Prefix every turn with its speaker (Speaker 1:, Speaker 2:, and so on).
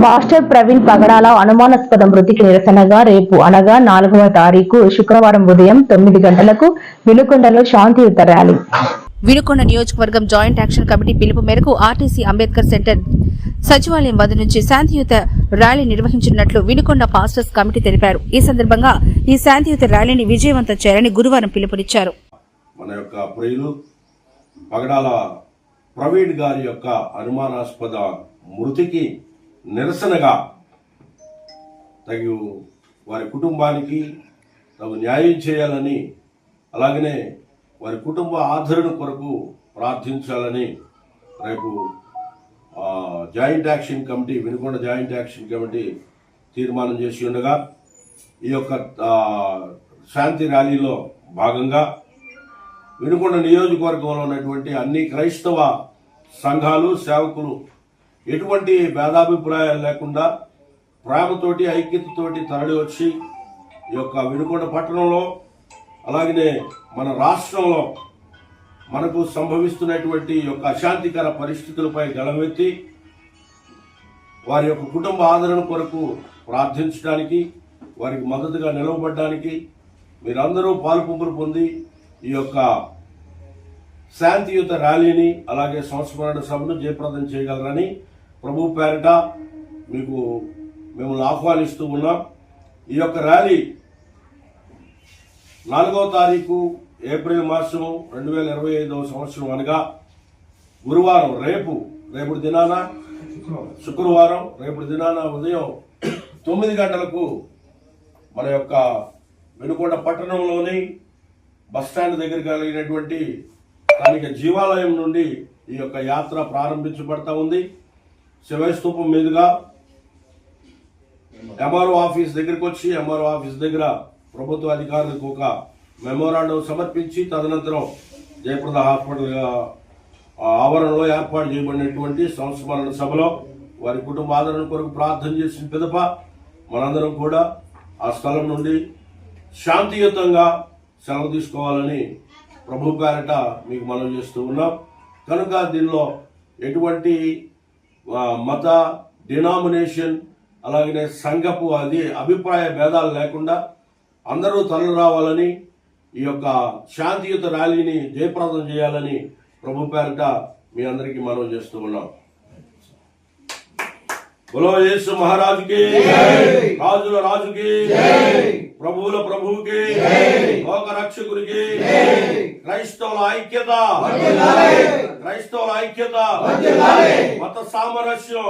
Speaker 1: Master Praveen పగడాల అనుమానాస్పద మృతికి నిరసనగా రేపు అనగా 4వ తారీఖు శుక్రవారం ఉదయం 9 గంటలకు వినుకొండలో శాంతియుత ర్యాలీ.
Speaker 2: వినుకొండ నియోజకవర్గం జాయింట్ యాక్షన్ కమిటీ పిలుపు మేరకు ఆర్టీసీ అంబేద్కర్ సెంటర్ సచివాలయం వద్ద నుంచి శాంతియుత ర్యాలీ నిర్వహించనున్నట్లు వినుకొండ పాస్టర్స్ కమిటీ తెలిపారు. ఈ సందర్భంగా ఈ శాంతియుత ర్యాలీని విజయవంతం చేయాలని గురువారం పిలుపునిచ్చారు.
Speaker 3: మన యొక్క ప్రియులు పగడాల ప్రవీణ్ గారి యొక్క అనుమానాస్పద మృతికి నిరసనగా తగు వారి కుటుంబానికి తగు న్యాయం చేయాలని, అలాగనే వారి కుటుంబ ఆదరణ కొరకు ప్రార్థించాలని రేపు joint action committee, Vinukonda joint action committee తీర్మానం చేసి ఉండగా ఈ యొక్క శాంతి ర్యాలీలో భాగంగా వినుకొండ నియోజకవర్గంలో ఉన్నటువంటి అన్ని క్రైస్తవ సంఘాలు, సేవకులు ఎటువంటి భేదాభిప్రాయాలు లేకుండా ప్రేమతోటి, ఐక్యతతోటి తరలి వచ్చి ఈ యొక్క వినుకొండ పట్టణంలో, అలాగనే మన రాష్ట్రంలో మనకు సంభవిస్తున్నటువంటి యొక్క అశాంతికర పరిస్థితులపై గళమెత్తి వారి యొక్క కుటుంబ ఆదరణ కొరకు ప్రార్థించడానికి, వారికి మద్దతుగా నిలవబడడానికి మీరందరూ పాలుపంపులు పొంది ఈ యొక్క శాంతియుత ర్యాలీని, అలాగే సంస్మరణ సభను జయప్రదం చేయగలరని ప్రభు పేరిట మీకు మిమ్మల్ని ఆహ్వానిస్తూ ఉన్నాం. ఈ యొక్క ర్యాలీ 4వ తారీఖు ఏప్రిల్ మాసం 2025వ సంవత్సరం అనగా గురువారం, రేపు దినాన శుక్రవారం, రేపు దినాన ఉదయం 9 గంటలకు మన యొక్క వినుకొండ పట్టణంలోని బస్టాండ్ దగ్గర కలిగినటువంటి స్థానిక జీవాలయం నుండి ఈ యొక్క యాత్ర ప్రారంభించబడతా ఉంది. శివయ్య స్తూపం మీదుగా ఎంఆర్ఓ ఆఫీస్ దగ్గరికి వచ్చి ఎంఆర్ఓ ఆఫీస్ దగ్గర ప్రభుత్వ అధికారులకు ఒక మెమోరాండం సమర్పించి తదనంతరం జయప్రద హాస్పిటల్ ఆవరణలో ఏర్పాటు చేయబడినటువంటి సంస్మరణ సభలో వారి కుటుంబ ఆదరణ కొరకు ప్రార్థన చేసిన పిదప మనందరం కూడా ఆ స్థలం నుండి శాంతియుతంగా సెలవు తీసుకోవాలని ప్రభు పేరట మీకు మనవి చేస్తూ ఉన్నాం. కనుక దీనిలో ఎటువంటి మత, డినామినేషన్, అలాగనే సంఘపు అభిప్రాయ భేదాలు లేకుండా అందరూ తరలి రావాలని, ఈ యొక్క శాంతియుత ర్యాలీని జయప్రదం చేయాలని ప్రభు పేరట మీ అందరికీ మనవి చేస్తూ ఉన్నాం. బోలో యేసు మహారాజుకి, రాజుల రాజుకి, ప్రభువుల ప్రభువుకి, లోక రక్షకుడికి, క్రైస్తవుల ఐక్యత, మత సామరస్యం